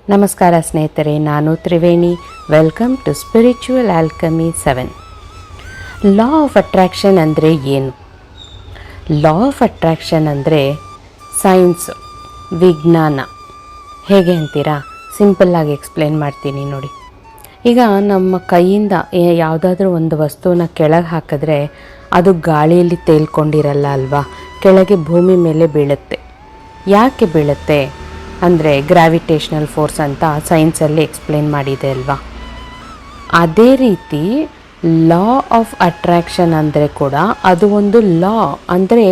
ನಮಸ್ಕಾರ ಸ್ನೇಹಿತರೆ, ನಾನು Triveni. Welcome to spiritual alchemy 7. Law of attraction ಅಂದರೆ ಏನು? ಲಾ ಆಫ್ ಅಟ್ರಾಕ್ಷನ್ ಅಂದರೆ ಸೈನ್ಸ್, ವಿಜ್ಞಾನ. ಹೇಗೆ ಅಂತೀರಾ? ಸಿಂಪಲ್ಲಾಗಿ ಎಕ್ಸ್ಪ್ಲೇನ್ ಮಾಡ್ತೀನಿ ನೋಡಿ. ಈಗ ನಮ್ಮ ಕೈಯಿಂದ ಯಾವುದಾದ್ರೂ ಒಂದು ವಸ್ತುವನ್ನ ಕೆಳಗೆ ಹಾಕಿದ್ರೆ ಅದು ಗಾಳಿಯಲ್ಲಿ ತೇಲ್ಕೊಂಡಿರಲ್ಲ ಅಲ್ವಾ, ಕೆಳಗೆ ಭೂಮಿ ಮೇಲೆ ಬೀಳುತ್ತೆ. ಯಾಕೆ ಬೀಳುತ್ತೆ ಅಂದರೆ ಗ್ರಾವಿಟೇಷ್ನಲ್ ಫೋರ್ಸ್ ಅಂತ ಸೈನ್ಸಲ್ಲಿ ಎಕ್ಸ್ಪ್ಲೇನ್ ಮಾಡಿದೆ ಅಲ್ವಾ. ಅದೇ ರೀತಿ ಲಾ ಆಫ್ ಅಟ್ರಾಕ್ಷನ್ ಅಂದರೆ ಕೂಡ ಅದು ಒಂದು ಲಾ. ಅಂದರೆ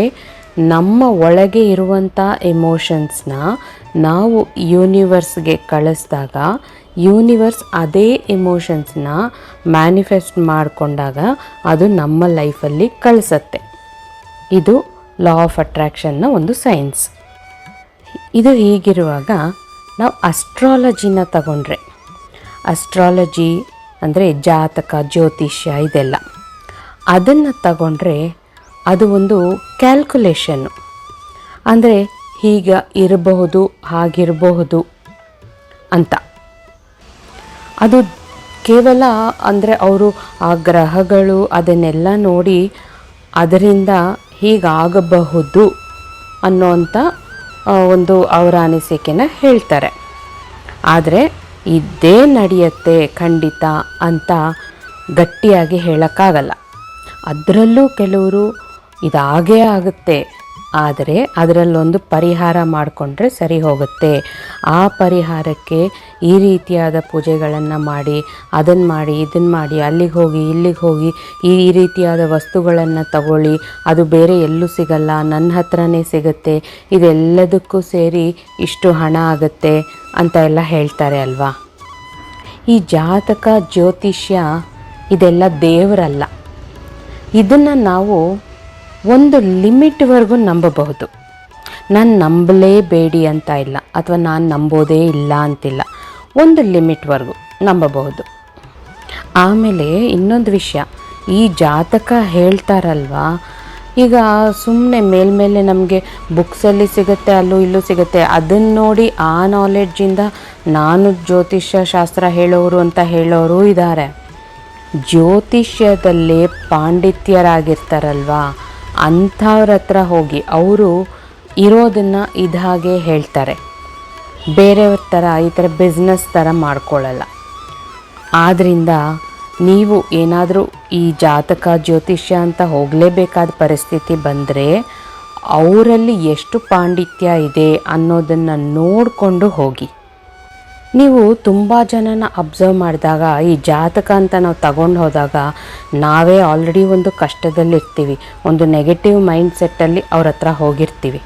ನಮ್ಮ ಒಳಗೆ ಇರುವಂಥ ಎಮೋಷನ್ಸ್ನ ನಾವು ಯೂನಿವರ್ಸ್ಗೆ ಕಳಿಸಿದಾಗ ಯೂನಿವರ್ಸ್ ಅದೇ ಎಮೋಷನ್ಸ್ನ ಮ್ಯಾನಿಫೆಸ್ಟ್ ಮಾಡಿಕೊಂಡಾಗ ಅದು ನಮ್ಮ ಲೈಫಲ್ಲಿ ಕಳಿಸತ್ತೆ. ಇದು ಲಾ ಆಫ್ ಅಟ್ರಾಕ್ಷನ್ನ ಒಂದು ಸೈನ್ಸ್. ಇದು ಹೀಗಿರುವಾಗ ನಾವು ಅಸ್ಟ್ರಾಲಜಿನ ತಗೊಂಡ್ರೆ, ಅಸ್ಟ್ರಾಲಜಿ ಅಂದರೆ ಜಾತಕ, ಜ್ಯೋತಿಷ್ಯ ಇದೆಲ್ಲ, ಅದನ್ನು ತಗೊಂಡ್ರೆ ಅದು ಒಂದು ಕ್ಯಾಲ್ಕುಲೇಷನ್ನು. ಅಂದರೆ ಹೀಗೆ ಇರಬಹುದು, ಹಾಗಿರಬಹುದು ಅಂತ. ಅದು ಕೇವಲ ಅಂದರೆ ಅವರು ಆ ಗ್ರಹಗಳು ಅದನ್ನೆಲ್ಲ ನೋಡಿ ಅದರಿಂದ ಹೀಗಾಗಬಹುದು ಅನ್ನೋಂಥ ಒಂದು ಅವರ ಅನಿಸಿಕೆನ ಹೇಳ್ತಾರೆ. ಆದರೆ ಇದೇ ನಡೆಯುತ್ತೆ ಖಂಡಿತ ಅಂತ ಗಟ್ಟಿಯಾಗಿ ಹೇಳೋಕ್ಕಾಗಲ್ಲ. ಅದರಲ್ಲೂ ಕೆಲವರು ಇದಾಗೇ ಆಗುತ್ತೆ, ಆದರೆ ಅದರಲ್ಲೊಂದು ಪರಿಹಾರ ಮಾಡಿಕೊಂಡ್ರೆ ಸರಿ ಹೋಗುತ್ತೆ. ಆ ಪರಿಹಾರಕ್ಕೆ ಈ ರೀತಿಯಾದ ಪೂಜೆಗಳನ್ನು ಮಾಡಿ, ಅದನ್ನು ಮಾಡಿ, ಇದನ್ನು ಮಾಡಿ, ಅಲ್ಲಿಗೆ ಹೋಗಿ ಇಲ್ಲಿಗೆ ಹೋಗಿ ಈ ರೀತಿಯಾದ ವಸ್ತುಗಳನ್ನು ತಗೊಳ್ಳಿ, ಅದು ಬೇರೆ ಎಲ್ಲೂ ಸಿಗಲ್ಲ, ನನ್ನ ಹತ್ರನೇ ಸಿಗುತ್ತೆ, ಇದೆಲ್ಲದಕ್ಕೂ ಸೇರಿ ಇಷ್ಟು ಹಣ ಆಗುತ್ತೆ ಅಂತ ಎಲ್ಲ ಹೇಳ್ತಾರೆ ಅಲ್ವಾ. ಈ ಜಾತಕ, ಜ್ಯೋತಿಷ್ಯ ಇದೆಲ್ಲ ದೇವರಲ್ಲ. ಇದನ್ನು ನಾವು ಒಂದು ಲಿಮಿಟ್ವರೆಗೂ ನಂಬಬಹುದು. ನಾನು ನಂಬಲೇಬೇಡಿ ಅಂತ ಇಲ್ಲ, ಅಥವಾ ನಾನು ನಂಬೋದೇ ಇಲ್ಲ ಅಂತಿಲ್ಲ. ಒಂದು ಲಿಮಿಟ್ವರೆಗೂ ನಂಬಬಹುದು. ಆಮೇಲೆ ಇನ್ನೊಂದು ವಿಷಯ, ಈ ಜಾತಕ ಹೇಳ್ತಾರಲ್ವ, ಈಗ ಸುಮ್ಮನೆ ಮೇಲ್ಮೇಲೆ ನಮಗೆ ಬುಕ್ಸಲ್ಲಿ ಸಿಗುತ್ತೆ, ಅಲ್ಲೂ ಇಲ್ಲೂ ಸಿಗುತ್ತೆ, ಅದನ್ನು ನೋಡಿ ಆ ನಾಲೆಡ್ಜಿಂದ ನಾನು ಜ್ಯೋತಿಷ್ಯ ಶಾಸ್ತ್ರ ಹೇಳೋರು ಅಂತ ಹೇಳೋರು ಇದ್ದಾರೆ. ಜ್ಯೋತಿಷ್ಯದಲ್ಲೇ ಪಾಂಡಿತ್ಯರಾಗಿರ್ತಾರಲ್ವ, ಅಂಥವ್ರ ಹತ್ರ ಹೋಗಿ ಅವರು ಇರೋದನ್ನು ಇದಾಗೆ ಹೇಳ್ತಾರೆ. ಬೇರೆಯವ್ರ ಥರ ಈ ಥರ ಬಿಸ್ನೆಸ್ ಥರ ಮಾಡ್ಕೊಳ್ಳಲ್ಲ. ಆದ್ದರಿಂದ ನೀವು ಏನಾದರೂ ಈ ಜಾತಕ, ಜ್ಯೋತಿಷ್ಯ ಅಂತ ಹೋಗಲೇಬೇಕಾದ ಪರಿಸ್ಥಿತಿ ಬಂದರೆ ಅವರಲ್ಲಿ ಎಷ್ಟು ಪಾಂಡಿತ್ಯ ಇದೆ ಅನ್ನೋದನ್ನು ನೋಡಿಕೊಂಡು ಹೋಗಿ. ನೀವು ತುಂಬ ಜನನ ಅಬ್ಸರ್ವ್ ಮಾಡಿದಾಗ, ಈ ಜಾತಕ ಅಂತ ನಾವು ತಗೊಂಡು ಹೋದಾಗ ನಾವೇ ಆಲ್ರೆಡಿ ಒಂದು ಕಷ್ಟದಲ್ಲಿರ್ತೀವಿ, ಒಂದು ನೆಗೆಟಿವ್ ಮೈಂಡ್ ಸೆಟ್ಟಲ್ಲಿ ಅವ್ರ ಹತ್ರ ಹೋಗಿರ್ತೀವಿ.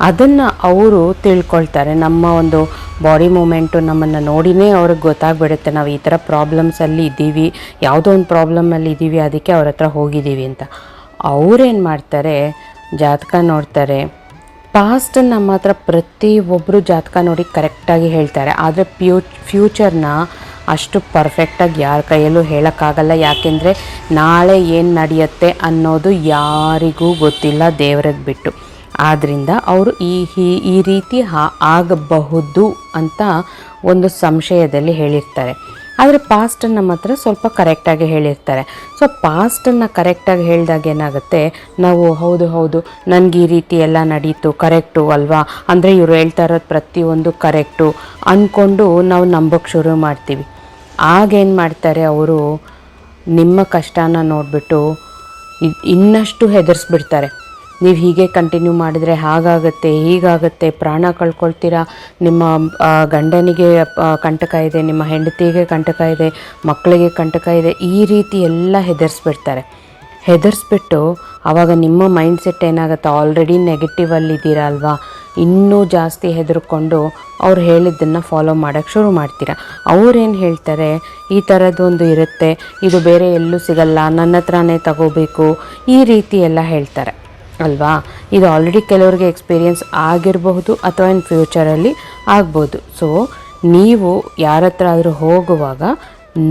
ಅದನ್ನು ಅವರು ತಿಳ್ಕೊಳ್ತಾರೆ. ನಮ್ಮ ಒಂದು ಬಾಡಿ ಮೂಮೆಂಟು ನಮ್ಮನ್ನು ನೋಡಿನೇ ಅವ್ರಿಗೆ ಗೊತ್ತಾಗ್ಬಿಡುತ್ತೆ ನಾವು ಈ ಥರ ಪ್ರಾಬ್ಲಮ್ಸಲ್ಲಿ ಇದ್ದೀವಿ, ಯಾವುದೋ ಒಂದು ಪ್ರಾಬ್ಲಮಲ್ಲಿ ಇದ್ದೀವಿ, ಅದಕ್ಕೆ ಅವ್ರ ಹತ್ರ ಹೋಗಿದ್ದೀವಿ ಅಂತ. ಅವರೇನು ಮಾಡ್ತಾರೆ, ಜಾತಕ ನೋಡ್ತಾರೆ. ಪಾಸ್ಟನ್ನು ನಮ್ಮ ಹತ್ರ ಪ್ರತಿಯೊಬ್ಬರು ಜಾತಕ ನೋಡಿ ಕರೆಕ್ಟಾಗಿ ಹೇಳ್ತಾರೆ, ಆದರೆ ಫ್ಯೂಚರ್ನ ಅಷ್ಟು ಪರ್ಫೆಕ್ಟಾಗಿ ಯಾರ ಕೈಯಲ್ಲೂ ಹೇಳೋಕ್ಕಾಗಲ್ಲ. ಯಾಕೆಂದರೆ ನಾಳೆ ಏನು ನಡೆಯುತ್ತೆ ಅನ್ನೋದು ಯಾರಿಗೂ ಗೊತ್ತಿಲ್ಲ, ದೇವರಿಗೆ ಬಿಟ್ಟು. ಆದ್ದರಿಂದ ಅವರು ಈ ರೀತಿ ಆಗಬಹುದು ಅಂತ ಒಂದು ಸಂಶಯದಲ್ಲಿ ಹೇಳಿರ್ತಾರೆ. ಆದರೆ ಪಾಸ್ಟನ್ನು ನಮ್ಮ ಹತ್ರ ಸ್ವಲ್ಪ ಕರೆಕ್ಟಾಗಿ ಹೇಳಿರ್ತಾರೆ. ಸೊ ಪಾಸ್ಟನ್ನು ಕರೆಕ್ಟಾಗಿ ಹೇಳಿದಾಗ ಏನಾಗುತ್ತೆ, ನಾವು ಹೌದು ನನಗೆ ಈ ರೀತಿ ಎಲ್ಲ ನಡೀತು, ಕರೆಕ್ಟು ಅಲ್ವಾ, ಅಂದರೆ ಇವರು ಹೇಳ್ತಾ ಇರೋದು ಪ್ರತಿಯೊಂದು ಕರೆಕ್ಟು ಅಂದ್ಕೊಂಡು ನಾವು ನಂಬೋಕ್ಕೆ ಶುರು ಮಾಡ್ತೀವಿ. ಆಗೇನು ಮಾಡ್ತಾರೆ ಅವರು, ನಿಮ್ಮ ಕಷ್ಟನ ನೋಡಿಬಿಟ್ಟು ಇನ್ನಷ್ಟು ಹೆದರಿಸ್ಬಿಡ್ತಾರೆ. ನೀವು ಹೀಗೆ ಕಂಟಿನ್ಯೂ ಮಾಡಿದರೆ ಹಾಗಾಗುತ್ತೆ, ಹೀಗಾಗುತ್ತೆ, ಪ್ರಾಣ ಕಳ್ಕೊಳ್ತೀರಾ, ನಿಮ್ಮ ಗಂಡನಿಗೆ ಕಂಟಕ ಇದೆ, ನಿಮ್ಮ ಹೆಂಡತಿಗೆ ಕಂಟಕ ಇದೆ, ಮಕ್ಕಳಿಗೆ ಕಂಟಕ ಇದೆ, ಈ ರೀತಿ ಎಲ್ಲ ಹೆದರಿಸ್ಬಿಟ್ಟು ಆವಾಗ ನಿಮ್ಮ ಮೈಂಡ್ ಸೆಟ್ ಏನಾಗುತ್ತೆ, ಆಲ್ರೆಡಿ ನೆಗೆಟಿವಲ್ಲಿದ್ದೀರಾ ಅಲ್ವಾ, ಇನ್ನೂ ಜಾಸ್ತಿ ಹೆದರ್ಕೊಂಡು ಅವ್ರು ಹೇಳಿದ್ದನ್ನು ಫಾಲೋ ಮಾಡೋಕ್ಕೆ ಶುರು ಮಾಡ್ತೀರಾ. ಅವ್ರೇನು ಹೇಳ್ತಾರೆ, ಈ ಥರದ್ದೊಂದು ಇರುತ್ತೆ, ಇದು ಬೇರೆ ಎಲ್ಲೂ ಸಿಗಲ್ಲ, ನನ್ನ ಹತ್ರನೇ ತಗೋಬೇಕು, ಈ ರೀತಿ ಎಲ್ಲ ಹೇಳ್ತಾರೆ ಅಲ್ವಾ. ಇದು ಆಲ್ರೆಡಿ ಕೆಲವ್ರಿಗೆ ಎಕ್ಸ್ಪೀರಿಯನ್ಸ್ ಆಗಿರಬಹುದು, ಅಥವಾ ಇನ್ನು ಫ್ಯೂಚರಲ್ಲಿ ಆಗ್ಬೋದು. ಸೊ ನೀವು ಯಾರ ಹತ್ರ ಆದರೂ ಹೋಗುವಾಗ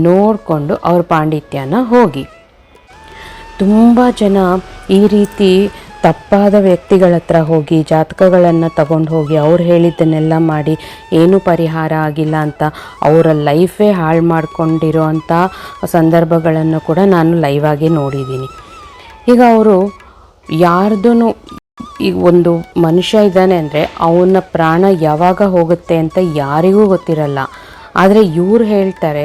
ನೋಡಿಕೊಂಡು ಅವ್ರ ಪಾಂಡಿತ್ಯನ ಹೋಗಿ. ತುಂಬ ಜನ ಈ ರೀತಿ ತಪ್ಪಾದ ವ್ಯಕ್ತಿಗಳ ಹತ್ರ ಹೋಗಿ ಜಾತಕಗಳನ್ನು ತಗೊಂಡು ಹೋಗಿ ಅವ್ರು ಹೇಳಿದ್ದನ್ನೆಲ್ಲ ಮಾಡಿ ಏನೂ ಪರಿಹಾರ ಆಗಿಲ್ಲ ಅಂತ ಅವರ ಲೈಫೇ ಹಾಳು ಮಾಡ್ಕೊಂಡಿರೋ ಅಂಥ ಸಂದರ್ಭಗಳನ್ನು ಕೂಡ ನಾನು ಲೈವ್ ಆಗಿ ನೋಡಿದ್ದೀನಿ. ಈಗ ಅವರು ಯಾರ್ದೂ, ಈಗ ಒಂದು ಮನುಷ್ಯ ಇದ್ದಾನೆ ಅಂದರೆ ಅವನ ಪ್ರಾಣ ಯಾವಾಗ ಹೋಗುತ್ತೆ ಅಂತ ಯಾರಿಗೂ ಗೊತ್ತಿರಲ್ಲ. ಆದರೆ ಇವ್ರು ಹೇಳ್ತಾರೆ,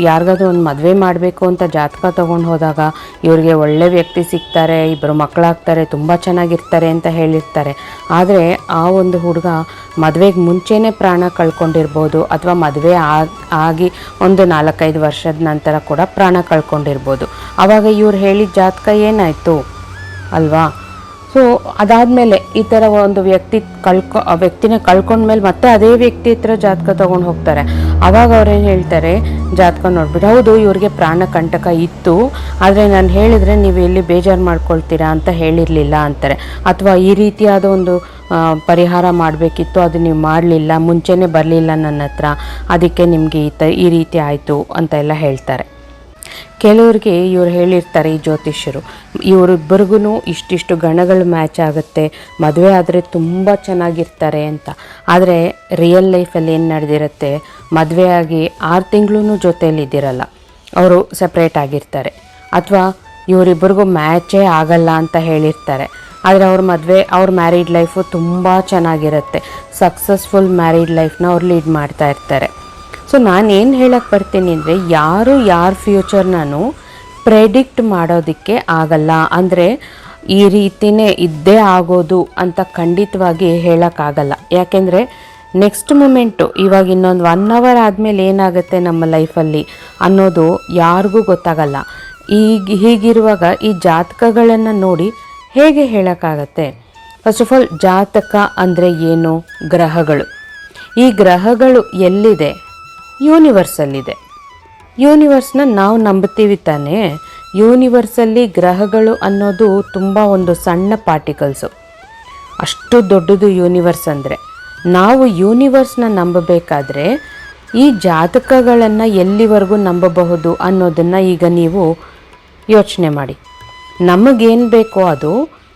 ಯಾರಿಗಾದ್ರೂ ಒಂದು ಮದುವೆ ಮಾಡಬೇಕು ಅಂತ ಜಾತಕ ತೊಗೊಂಡು ಹೋದಾಗ ಇವ್ರಿಗೆ ಒಳ್ಳೆ ವ್ಯಕ್ತಿ ಸಿಗ್ತಾರೆ, ಇಬ್ಬರು ಮಕ್ಕಳಾಗ್ತಾರೆ, ತುಂಬ ಚೆನ್ನಾಗಿರ್ತಾರೆ ಅಂತ ಹೇಳಿರ್ತಾರೆ. ಆದರೆ ಆ ಒಂದು ಹುಡುಗ ಮದುವೆಗೆ ಮುಂಚೆನೇ ಪ್ರಾಣ ಕಳ್ಕೊಂಡಿರ್ಬೋದು, ಅಥವಾ ಮದುವೆ ಆಗಿ ಒಂದು 4-5 ವರ್ಷದ ನಂತರ ಕೂಡ ಪ್ರಾಣ ಕಳ್ಕೊಂಡಿರ್ಬೋದು. ಆವಾಗ ಇವ್ರು ಹೇಳಿದ ಜಾತಕ ಏನಾಯಿತು ಅಲ್ವಾ? ಸೊ ಅದಾದಮೇಲೆ ಈ ಥರ ಒಂದು ವ್ಯಕ್ತಿನ ಕಳ್ಕೊಂಡ್ಮೇಲೆ ಮತ್ತೆ ಅದೇ ವ್ಯಕ್ತಿ ಹತ್ರ ಜಾತಕ ತೊಗೊಂಡು ಹೋಗ್ತಾರೆ. ಆವಾಗ ಅವ್ರೇನು ಹೇಳ್ತಾರೆ, ಜಾತಕ ನೋಡ್ಬಿಟ್ಟು ಹೌದು ಇವ್ರಿಗೆ ಪ್ರಾಣ ಕಂಟಕ ಇತ್ತು, ಆದರೆ ನಾನು ಹೇಳಿದರೆ ನೀವು ಎಲ್ಲಿ ಬೇಜಾರು ಮಾಡ್ಕೊಳ್ತೀರಾ ಅಂತ ಹೇಳಿರಲಿಲ್ಲ ಅಂತಾರೆ. ಅಥವಾ ಈ ರೀತಿಯಾದ ಒಂದು ಪರಿಹಾರ ಮಾಡಬೇಕಿತ್ತು, ಅದು ನೀವು ಮಾಡಲಿಲ್ಲ, ಮುಂಚೆನೇ ಬರಲಿಲ್ಲ ನನ್ನ ಹತ್ರ, ಅದಕ್ಕೆ ನಿಮಗೆ ಈ ರೀತಿ ಆಯಿತು ಅಂತ ಎಲ್ಲ ಹೇಳ್ತಾರೆ. ಕೆಲವ್ರಿಗೆ ಇವ್ರು ಹೇಳಿರ್ತಾರೆ, ಈ ಜ್ಯೋತಿಷ್ಯರು, ಇವರಿಬ್ಬರಿಗೂ ಇಷ್ಟಿಷ್ಟು ಗಣಗಳು ಮ್ಯಾಚ್ ಆಗುತ್ತೆ, ಮದುವೆ ಆದರೆ ತುಂಬ ಚೆನ್ನಾಗಿರ್ತಾರೆ ಅಂತ. ಆದರೆ ರಿಯಲ್ ಲೈಫಲ್ಲಿ ಏನು ನಡೆದಿರುತ್ತೆ, ಮದುವೆ ಆಗಿ 6 ತಿಂಗಳೂ ಜೊತೆಯಲ್ಲಿದ್ದಿರಲ್ಲ, ಅವರು ಸಪ್ರೇಟ್ ಆಗಿರ್ತಾರೆ. ಅಥವಾ ಇವರಿಬ್ಬರಿಗೂ ಮ್ಯಾಚೇ ಆಗಲ್ಲ ಅಂತ ಹೇಳಿರ್ತಾರೆ. ಆದರೆ ಅವ್ರ ಮ್ಯಾರಿಡ್ ಲೈಫು ತುಂಬ ಚೆನ್ನಾಗಿರುತ್ತೆ, ಸಕ್ಸಸ್ಫುಲ್ ಮ್ಯಾರಿಡ್ ಲೈಫ್ನ ಅವ್ರು ಲೀಡ್ ಮಾಡ್ತಾ ಇರ್ತಾರೆ. ಸೊ ನಾನೇನು ಹೇಳಕ್ಕೆ ಬರ್ತೀನಿ ಅಂದರೆ, ಯಾರ ಫ್ಯೂಚರ್ನೂ ಪ್ರೆಡಿಕ್ಟ್ ಮಾಡೋದಕ್ಕೆ ಆಗಲ್ಲ. ಅಂದರೆ ಈ ರೀತಿಯೇ ಇದ್ದೇ ಆಗೋದು ಅಂತ ಖಂಡಿತವಾಗಿ ಹೇಳೋಕ್ಕಾಗಲ್ಲ. ಯಾಕೆಂದರೆ ನೆಕ್ಸ್ಟ್ ಮೂಮೆಂಟು, ಇವಾಗ ಇನ್ನೊಂದು 1 ಅವರ್ ಆದಮೇಲೆ ಏನಾಗುತ್ತೆ ನಮ್ಮ ಲೈಫಲ್ಲಿ ಅನ್ನೋದು ಯಾರಿಗೂ ಗೊತ್ತಾಗಲ್ಲ. ಹೀಗಿರುವಾಗ ಈ ಜಾತಕಗಳನ್ನು ನೋಡಿ ಹೇಗೆ ಹೇಳೋಕ್ಕಾಗತ್ತೆ? ಫಸ್ಟ್ ಆಫ್ ಆಲ್, ಜಾತಕ ಅಂದರೆ ಏನು? ಗ್ರಹಗಳು. ಈ ಗ್ರಹಗಳು ಎಲ್ಲಿದೆ? ಯೂನಿವರ್ಸಲ್ಲಿದೆ. ಯೂನಿವರ್ಸ್ನ ನಾವು ನಂಬ್ತೀವಿ ತಾನೇ. ಯೂನಿವರ್ಸಲ್ಲಿ ಗ್ರಹಗಳು ಅನ್ನೋದು ತುಂಬ ಒಂದು ಸಣ್ಣ ಪಾರ್ಟಿಕಲ್ಸು, ಅಷ್ಟು ದೊಡ್ಡದು ಯೂನಿವರ್ಸ್ ಅಂದರೆ. ನಾವು ಯೂನಿವರ್ಸ್ನ ನಂಬಬೇಕಾದ್ರೆ ಈ ಜಾತಕಗಳನ್ನು ಎಲ್ಲಿವರೆಗೂ ನಂಬಬಹುದು ಅನ್ನೋದನ್ನು ಈಗ ನೀವು ಯೋಚನೆ ಮಾಡಿ. ನಮಗೇನು ಬೇಕೋ ಅದು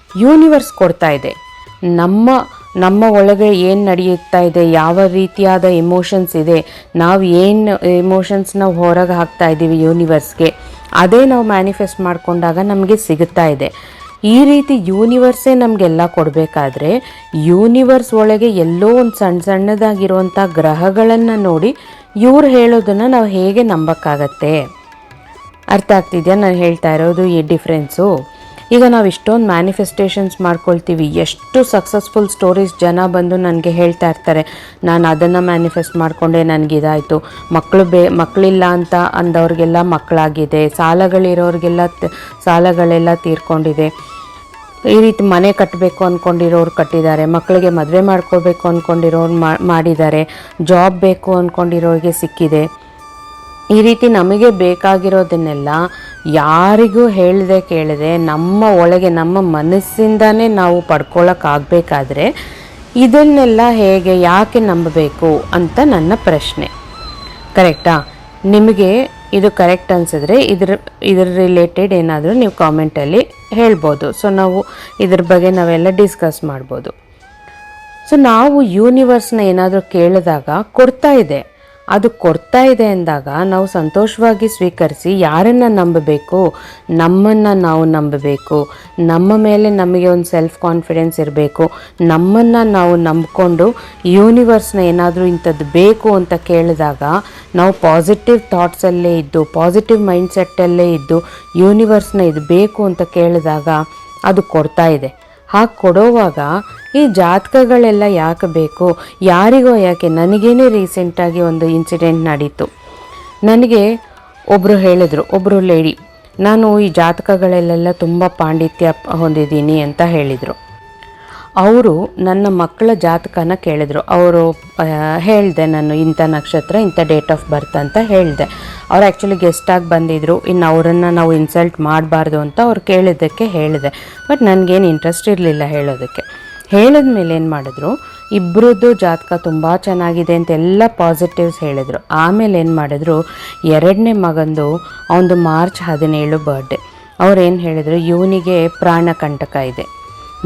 ಯೂನಿವರ್ಸ್ ಕೊಡ್ತಾ ಇದೆ. ನಮ್ಮ ಒಳಗೆ ಏನು ನಡೆಯುತ್ತಾ ಇದೆ, ಯಾವ ರೀತಿಯಾದ ಎಮೋಷನ್ಸ್ ಇದೆ, ನಾವು ಏನು ಎಮೋಷನ್ಸ್ನ ಹೊರಗೆ ಹಾಕ್ತಾ ಇದ್ದೀವಿ ಯೂನಿವರ್ಸ್ಗೆ, ಅದೇ ನಾವು ಮ್ಯಾನಿಫೆಸ್ಟ್ ಮಾಡಿಕೊಂಡಾಗ ನಮಗೆ ಸಿಗುತ್ತಾ ಇದೆ. ಈ ರೀತಿ ಯೂನಿವರ್ಸೇ ನಮಗೆಲ್ಲ ಕೊಡಬೇಕಾದ್ರೆ ಯೂನಿವರ್ಸ್ ಒಳಗೆ ಎಲ್ಲೋ ಒಂದು ಸಣ್ಣದಾಗಿರುವಂಥ ಗ್ರಹಗಳನ್ನು ನೋಡಿ ಇವ್ರು ಹೇಳೋದನ್ನು ನಾವು ಹೇಗೆ ನಂಬಕ್ಕಾಗತ್ತೆ? ಅರ್ಥ ಆಗ್ತಿದೆಯಾ ನಾನು ಹೇಳ್ತಾ ಇರೋದು ಈ ಡಿಫ್ರೆನ್ಸು? ಈಗ ನಾವು ಇಷ್ಟೊಂದು ಮ್ಯಾನಿಫೆಸ್ಟೇಷನ್ಸ್ ಮಾಡ್ಕೊಳ್ತೀವಿ, ಎಷ್ಟು ಸಕ್ಸಸ್ಫುಲ್ ಸ್ಟೋರೀಸ್ ಜನ ಬಂದು ನನಗೆ ಹೇಳ್ತಾ ಇರ್ತಾರೆ, ನಾನು ಅದನ್ನು ಮ್ಯಾನಿಫೆಸ್ಟ್ ಮಾಡಿಕೊಂಡೆ, ನನಗಿದಾಯಿತು, ಮಕ್ಕಳಿಲ್ಲ ಅಂತ ಅಂದವ್ರಿಗೆಲ್ಲ ಮಕ್ಕಳಾಗಿದೆ, ಸಾಲಗಳಿರೋರಿಗೆಲ್ಲ ಸಾಲಗಳೆಲ್ಲ ತೀರ್ಕೊಂಡಿದೆ, ಈ ರೀತಿ ಮನೆ ಕಟ್ಟಬೇಕು ಅಂದ್ಕೊಂಡಿರೋರು ಕಟ್ಟಿದ್ದಾರೆ, ಮಕ್ಕಳಿಗೆ ಮದುವೆ ಮಾಡ್ಕೋಬೇಕು ಅಂದ್ಕೊಂಡಿರೋರು ಮಾಡಿದ್ದಾರೆ, ಜಾಬ್ ಬೇಕು ಅಂದ್ಕೊಂಡಿರೋರಿಗೆ ಸಿಕ್ಕಿದೆ. ಈ ರೀತಿ ನಮಗೆ ಬೇಕಾಗಿರೋದನ್ನೆಲ್ಲ ಯಾರಿಗೂ ಹೇಳದೆ ಕೇಳದೆ ನಮ್ಮ ಒಳಗೆ ನಮ್ಮ ಮನಸ್ಸಿಂದನೇ ನಾವು ಪಡ್ಕೊಳ್ಳೋಕ್ಕಾಗಬೇಕಾದ್ರೆ ಇದನ್ನೆಲ್ಲ ಹೇಗೆ, ಯಾಕೆ ನಂಬಬೇಕು ಅಂತ ನನ್ನ ಪ್ರಶ್ನೆ. ಕರೆಕ್ಟಾ? ನಿಮಗೆ ಇದು ಕರೆಕ್ಟ್ ಅನಿಸಿದ್ರೆ ಇದ್ರ ರಿಲೇಟೆಡ್ ಏನಾದರೂ ನೀವು ಕಾಮೆಂಟಲ್ಲಿ ಹೇಳ್ಬೋದು. ಸೊ ನಾವು ಇದ್ರ ಬಗ್ಗೆ ನಾವೆಲ್ಲ ಡಿಸ್ಕಸ್ ಮಾಡ್ಬೋದು. ಸೊ ನಾವು ಯೂನಿವರ್ಸ್ನ ಏನಾದರೂ ಕೇಳಿದಾಗ ಅದು ಕೊಡ್ತಾ ಇದೆ ಅಂದಾಗ ನಾವು ಸಂತೋಷವಾಗಿ ಸ್ವೀಕರಿಸಿ ಯಾರನ್ನು ನಂಬಬೇಕು? ನಮ್ಮನ್ನು ನಾವು ನಂಬಬೇಕು. ನಮ್ಮ ಮೇಲೆ ನಮಗೆ ಒಂದು ಸೆಲ್ಫ್ ಕಾನ್ಫಿಡೆನ್ಸ್ ಇರಬೇಕು. ನಮ್ಮನ್ನು ನಾವು ನಂಬಿಕೊಂಡು ಯೂನಿವರ್ಸ್ನ ಏನಾದರೂ ಇಂಥದ್ದು ಬೇಕು ಅಂತ ಕೇಳಿದಾಗ ನಾವು ಪಾಸಿಟಿವ್ ಥಾಟ್ಸಲ್ಲೇ ಇದ್ದು, ಪಾಸಿಟಿವ್ ಮೈಂಡ್ಸೆಟ್ಟಲ್ಲೇ ಇದ್ದು ಯೂನಿವರ್ಸ್ನ ಇದು ಬೇಕು ಅಂತ ಕೇಳಿದಾಗ ಅದು ಕೊಡ್ತಾ ಇದೆ. ಹಾಗೆ ಕೊಡೋವಾಗ ಈ ಜಾತಕಗಳೆಲ್ಲ ಯಾಕೆ ಬೇಕು? ಯಾರಿಗೋ ಯಾಕೆ? ನನಗೇನೆ ರೀಸೆಂಟಾಗಿ ಒಂದು ಇನ್ಸಿಡೆಂಟ್ ನಡೀತು. ನನಗೆ ಒಬ್ಬರು ಲೇಡಿ, ನಾನು ಈ ಜಾತಕಗಳಲ್ಲೆಲ್ಲ ತುಂಬ ಪಾಂಡಿತ್ಯ ಹೊಂದಿದ್ದೀನಿ ಅಂತ ಹೇಳಿದರು. ಅವರು ನನ್ನ ಮಕ್ಕಳ ಜಾತಕನ ಕೇಳಿದರು. ಅವರು ಹೇಳಿದೆ, ನಾನು ಇಂಥ ನಕ್ಷತ್ರ, ಇಂಥ ಡೇಟ್ ಆಫ್ ಬರ್ತ್ ಅಂತ ಹೇಳಿದೆ. ಅವ್ರು ಆ್ಯಕ್ಚುಲಿ ಗೆಸ್ಟಾಗಿ ಬಂದಿದ್ದರು. ಇನ್ನು ಅವರನ್ನು ನಾವು ಇನ್ಸಲ್ಟ್ ಮಾಡಬಾರ್ದು ಅಂತ ಅವ್ರು ಕೇಳಿದ್ದಕ್ಕೆ ಹೇಳಿದೆ. ಬಟ್ ನನಗೇನು ಇಂಟ್ರೆಸ್ಟ್ ಇರಲಿಲ್ಲ ಹೇಳೋದಕ್ಕೆ. ಹೇಳಿದ್ಮೇಲೆ ಏನು ಮಾಡಿದ್ರು, ಇಬ್ಬರದ್ದು ಜಾತಕ ತುಂಬ ಚೆನ್ನಾಗಿದೆ ಅಂತ ಎಲ್ಲ ಪಾಸಿಟಿವ್ಸ್ ಹೇಳಿದರು. ಆಮೇಲೆ ಏನು ಮಾಡಿದ್ರು, 2ನೇ ಮಗಂದು ಅವನದು ಮಾರ್ಚ್ 17 ಬರ್ಡೇ. ಅವ್ರೇನು ಹೇಳಿದ್ರು, ಇವನಿಗೆ ಪ್ರಾಣಕಂಟಕ ಇದೆ,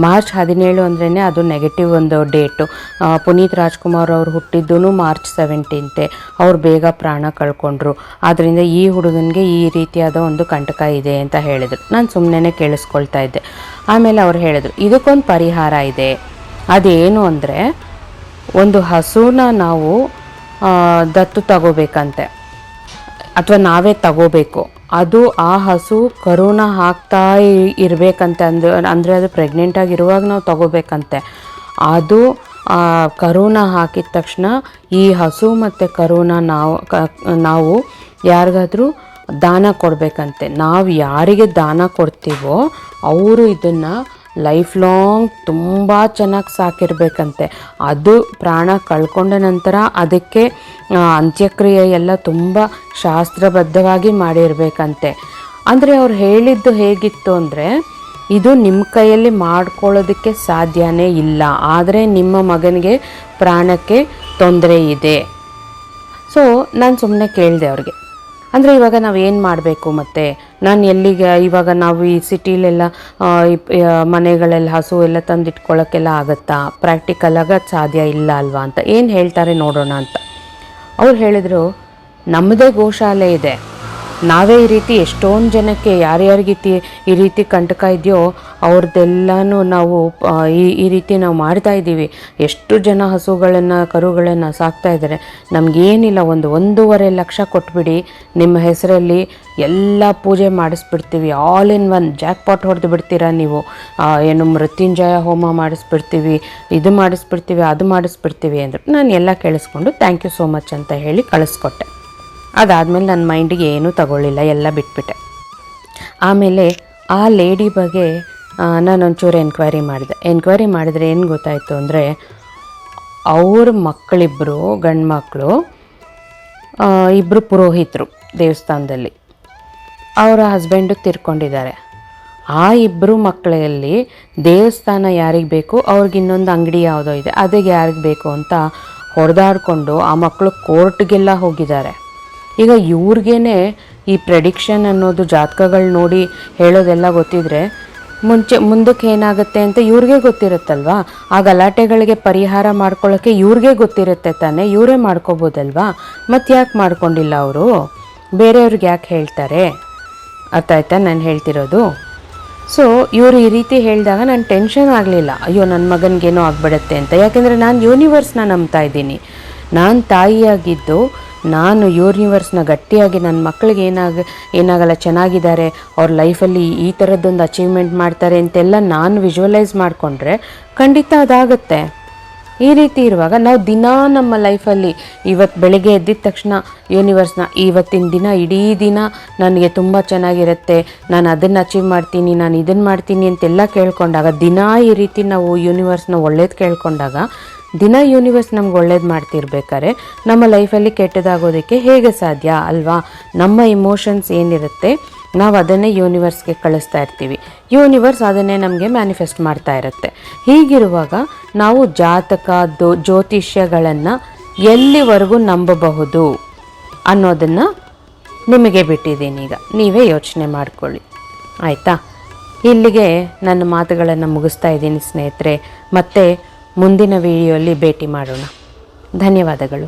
ಮಾರ್ಚ್ 17 ಅಂದ್ರೇ ಅದು ನೆಗೆಟಿವ್ ಒಂದು ಡೇಟು. ಪುನೀತ್ ರಾಜ್ಕುಮಾರ್ ಅವರು ಹುಟ್ಟಿದ್ದು ಮಾರ್ಚ್ 17, ಅವ್ರು ಬೇಗ ಪ್ರಾಣ ಕಳ್ಕೊಂಡ್ರು. ಆದ್ದರಿಂದ ಈ ಹುಡುಗನಿಗೆ ಈ ರೀತಿಯಾದ ಒಂದು ಕಂಟಕ ಇದೆ ಅಂತ ಹೇಳಿದರು. ನಾನು ಸುಮ್ಮನೆ ಕೇಳಿಸ್ಕೊಳ್ತಾ ಇದ್ದೆ. ಆಮೇಲೆ ಅವ್ರು ಹೇಳಿದ್ರು ಇದಕ್ಕೊಂದು ಪರಿಹಾರ ಇದೆ. ಅದೇನು ಅಂದರೆ, ಒಂದು ಹಸುನ ನಾವು ದತ್ತು ತಗೋಬೇಕಂತೆ, ಅಥವಾ ನಾವೇ ತಗೋಬೇಕು. ಅದು ಆ ಹಸು ಕರುನ ಹಾಕ್ತಾ ಇರಬೇಕಂತೆ. ಅಂದರೆ ಅದು ಪ್ರೆಗ್ನೆಂಟಾಗಿರುವಾಗ ನಾವು ತಗೋಬೇಕಂತೆ. ಅದು ಕರುನ ಹಾಕಿದ ತಕ್ಷಣ ಈ ಹಸು ಮತ್ತು ಕರುನ ನಾವು ಯಾರಿಗಾದ್ರೂ ದಾನ ಕೊಡಬೇಕಂತೆ. ನಾವು ಯಾರಿಗೆ ದಾನ ಕೊಡ್ತೀವೋ ಅವರು ಇದನ್ನು ಲೈಫ್ ಲಾಂಗ್ ತುಂಬ ಚೆನ್ನಾಗಿ ಸಾಕಿರಬೇಕಂತೆ. ಅದು ಪ್ರಾಣ ಕಳ್ಕೊಂಡ ನಂತರ ಅದಕ್ಕೆ ಅಂತ್ಯಕ್ರಿಯೆ ಎಲ್ಲ ತುಂಬ ಶಾಸ್ತ್ರಬದ್ಧವಾಗಿ ಮಾಡಿರಬೇಕಂತೆ. ಅಂದರೆ ಅವ್ರು ಹೇಳಿದ್ದು ಹೇಗಿತ್ತು ಅಂದರೆ, ಇದು ನಿಮ್ಮ ಕೈಯಲ್ಲಿ ಮಾಡ್ಕೊಳ್ಳೋದಕ್ಕೆ ಸಾಧ್ಯನೇ ಇಲ್ಲ, ಆದರೆ ನಿಮ್ಮ ಮಗನಿಗೆ ಪ್ರಾಣಕ್ಕೆ ತೊಂದರೆ ಇದೆ. ಸೊ ನಾನು ಸುಮ್ಮನೆ ಕೇಳಿದೆ ಅವ್ರಿಗೆ, ಅಂದರೆ ಇವಾಗ ನಾವು ಏನು ಮಾಡಬೇಕು, ಮತ್ತು ನಾನು ಎಲ್ಲಿಗೆ, ಇವಾಗ ನಾವು ಈ ಸಿಟಿಲೆಲ್ಲ ಮನೆಗಳೆಲ್ಲ ಹಸು ಎಲ್ಲ ತಂದಿಟ್ಕೊಳ್ಳೋಕ್ಕೆಲ್ಲ ಆಗುತ್ತಾ, ಪ್ರಾಕ್ಟಿಕಲಾಗಿ ಅದು ಸಾಧ್ಯ ಇಲ್ಲ ಅಲ್ವಾ ಅಂತ ಏನು ಹೇಳ್ತಾರೆ ನೋಡೋಣ ಅಂತ. ಅವ್ರು ಹೇಳಿದರು, ನಮ್ಮದೇ ಗೋಶಾಲೆ ಇದೆ, ನಾವೇ ಈ ರೀತಿ ಎಷ್ಟೊಂದು ಜನಕ್ಕೆ ಯಾರ್ಯಾರಿಗೆ ಈ ರೀತಿ ಕಂಟಕ ಇದೆಯೋ ಅವ್ರದ್ದೆಲ್ಲನೂ ನಾವು ಈ ರೀತಿ ನಾವು ಮಾಡ್ತಾ ಇದ್ದೀವಿ. ಎಷ್ಟು ಜನ ಹಸುಗಳನ್ನು ಕರುಗಳನ್ನು ಸಾಕ್ತಾ ಇದ್ದಾರೆ. ನಮಗೇನಿಲ್ಲ, 1.5 ಲಕ್ಷ ಕೊಟ್ಬಿಡಿ, ನಿಮ್ಮ ಹೆಸರಲ್ಲಿ ಎಲ್ಲ ಪೂಜೆ ಮಾಡಿಸ್ಬಿಡ್ತೀವಿ, ಆಲ್ ಇನ್ ಒನ್ ಜಾಕ್ಪಾಟ್ ಹೊಡೆದು ಬಿಡ್ತೀರಾ ನೀವು. ಏನು ಮೃತ್ಯುಂಜಯ ಹೋಮ ಮಾಡಿಸ್ಬಿಡ್ತೀವಿ, ಇದು ಮಾಡಿಸ್ಬಿಡ್ತೀವಿ, ಅದು ಮಾಡಿಸ್ಬಿಡ್ತೀವಿ ಅಂದರು. ನಾನು ಎಲ್ಲ ಕೇಳಿಸ್ಕೊಂಡು ಥ್ಯಾಂಕ್ ಯು ಸೋ ಮಚ್ ಅಂತ ಹೇಳಿ ಕಳಿಸ್ಕೊಟ್ಟೆ. ಅದಾದಮೇಲೆ ನನ್ನ ಮೈಂಡಿಗೆ ಏನೂ ತಗೊಳ್ಳಿಲ್ಲ, ಎಲ್ಲ ಬಿಟ್ಬಿಟ್ಟೆ. ಆಮೇಲೆ ಆ ಲೇಡಿ ಬಗ್ಗೆ ನಾನೊಂಚೂರು ಎನ್ಕ್ವೈರಿ ಮಾಡಿದರೆ ಏನು ಗೊತ್ತಾಯಿತು ಅಂದರೆ, ಅವ್ರ ಮಕ್ಕಳಿಬ್ಬರು ಗಂಡು ಮಕ್ಕಳು, ಇಬ್ಬರು ಪುರೋಹಿತರು ದೇವಸ್ಥಾನದಲ್ಲಿ, ಅವರ ಹಸ್ಬೆಂಡು ತೀರ್ಕೊಂಡಿದ್ದಾರೆ. ಆ ಇಬ್ಬರು ಮಕ್ಕಳಲ್ಲಿ ದೇವಸ್ಥಾನ ಯಾರಿಗೆ ಬೇಕು, ಅವ್ರಿಗೆ ಇನ್ನೊಂದು ಅಂಗಡಿ ಯಾವುದೋ ಇದೆ, ಅದಕ್ಕೆ ಯಾರಿಗೆ ಬೇಕು ಅಂತ ಹೊಡೆದಾಡಿಕೊಂಡು ಆ ಮಕ್ಕಳು ಕೋರ್ಟ್ಗೆಲ್ಲ ಹೋಗಿದ್ದಾರೆ. ಈಗ ಇವ್ರಿಗೇ ಈ ಪ್ರೆಡಿಕ್ಷನ್ ಅನ್ನೋದು ಜಾತಕಗಳು ನೋಡಿ ಹೇಳೋದೆಲ್ಲ ಗೊತ್ತಿದ್ರೆ ಮುಂದಕ್ಕೆ ಏನಾಗುತ್ತೆ ಅಂತ ಇವ್ರಿಗೆ ಗೊತ್ತಿರುತ್ತಲ್ವಾ. ಆ ಗಲಾಟೆಗಳಿಗೆ ಪರಿಹಾರ ಮಾಡ್ಕೊಳ್ಳೋಕ್ಕೆ ಇವ್ರಿಗೆ ಗೊತ್ತಿರುತ್ತೆ ತಾನೇ, ಇವರೇ ಮಾಡ್ಕೋಬೋದಲ್ವಾ. ಮತ್ತು ಯಾಕೆ ಮಾಡ್ಕೊಂಡಿಲ್ಲ ಅವರು, ಬೇರೆಯವ್ರಿಗೆ ಯಾಕೆ ಹೇಳ್ತಾರೆ? ಅರ್ಥ ಆಯ್ತಾ ನಾನು ಹೇಳ್ತಿರೋದು? ಸೊ ಇವರು ಈ ರೀತಿ ಹೇಳಿದಾಗ ನಾನು ಟೆನ್ಷನ್ ಆಗಲಿಲ್ಲ, ಅಯ್ಯೋ ನನ್ನ ಮಗನಿಗೇನೋ ಆಗಿಬಿಡುತ್ತೆ ಅಂತ. ಯಾಕೆಂದರೆ ನಾನು ಯೂನಿವರ್ಸ್ನ ನಂಬ್ತಾ ಇದ್ದೀನಿ. ನಾನು ತಾಯಿಯಾಗಿದ್ದು ನಾನು ಯೂನಿವರ್ಸ್ನ ಗಟ್ಟಿಯಾಗಿ ನನ್ನ ಮಕ್ಕಳಿಗೆ ಏನಾಗಲ್ಲ, ಚೆನ್ನಾಗಿದ್ದಾರೆ, ಅವ್ರ ಲೈಫಲ್ಲಿ ಈ ಥರದ್ದೊಂದು ಅಚೀವ್ಮೆಂಟ್ ಮಾಡ್ತಾರೆ ಅಂತೆಲ್ಲ ನಾನು ವಿಜುವಲೈಸ್ ಮಾಡಿಕೊಂಡ್ರೆ ಖಂಡಿತ ಅದಾಗುತ್ತೆ. ಈ ರೀತಿ ಇರುವಾಗ ನಾವು ದಿನ ನಮ್ಮ ಲೈಫಲ್ಲಿ ಇವತ್ತು ಬೆಳಗ್ಗೆ ಎದ್ದಿದ ತಕ್ಷಣ ಯೂನಿವರ್ಸ್ನ ಇವತ್ತಿನ ದಿನ ಇಡೀ ದಿನ ನನಗೆ ತುಂಬ ಚೆನ್ನಾಗಿರುತ್ತೆ, ನಾನು ಅದನ್ನು ಅಚೀವ್ ಮಾಡ್ತೀನಿ, ನಾನು ಇದನ್ನು ಮಾಡ್ತೀನಿ ಅಂತೆಲ್ಲ ಕೇಳ್ಕೊಂಡಾಗ, ದಿನ ಈ ರೀತಿ ನಾವು ಯೂನಿವರ್ಸ್ನ ಒಳ್ಳೇದು ಕೇಳ್ಕೊಂಡಾಗ, ದಿನ ಯೂನಿವರ್ಸ್ ನಮ್ಗೆ ಒಳ್ಳೇದು ಮಾಡ್ತಿರ್ಬೇಕಾದ್ರೆ ನಮ್ಮ ಲೈಫಲ್ಲಿ ಕೆಟ್ಟದಾಗೋದಕ್ಕೆ ಹೇಗೆ ಸಾಧ್ಯ ಅಲ್ವಾ? ನಮ್ಮ ಇಮೋಷನ್ಸ್ ಏನಿರುತ್ತೆ ನಾವು ಅದನ್ನೇ ಯೂನಿವರ್ಸ್ಗೆ ಕಳಿಸ್ತಾ ಇರ್ತೀವಿ, ಯೂನಿವರ್ಸ್ ಅದನ್ನೇ ನಮಗೆ ಮ್ಯಾನಿಫೆಸ್ಟ್ ಮಾಡ್ತಾ ಇರುತ್ತೆ. ಹೀಗಿರುವಾಗ ನಾವು ಜಾತಕ ಜ್ಯೋತಿಷ್ಯಗಳನ್ನು ಎಲ್ಲಿವರೆಗೂ ನಂಬಬಹುದು ಅನ್ನೋದನ್ನು ನಿಮಗೆ ಬಿಟ್ಟಿದ್ದೀನಿ. ಈಗ ನೀವೇ ಯೋಚನೆ ಮಾಡ್ಕೊಳ್ಳಿ, ಆಯಿತಾ? ಇಲ್ಲಿಗೆ ನನ್ನ ಮಾತುಗಳನ್ನು ಮುಗಿಸ್ತಾ ಇದ್ದೀನಿ ಸ್ನೇಹಿತರೆ. ಮತ್ತೆ ಮುಂದಿನ ವಿಡಿಯೋಲಿ ಭೇಟಿ ಮಾಡೋಣ. ಧನ್ಯವಾದಗಳು.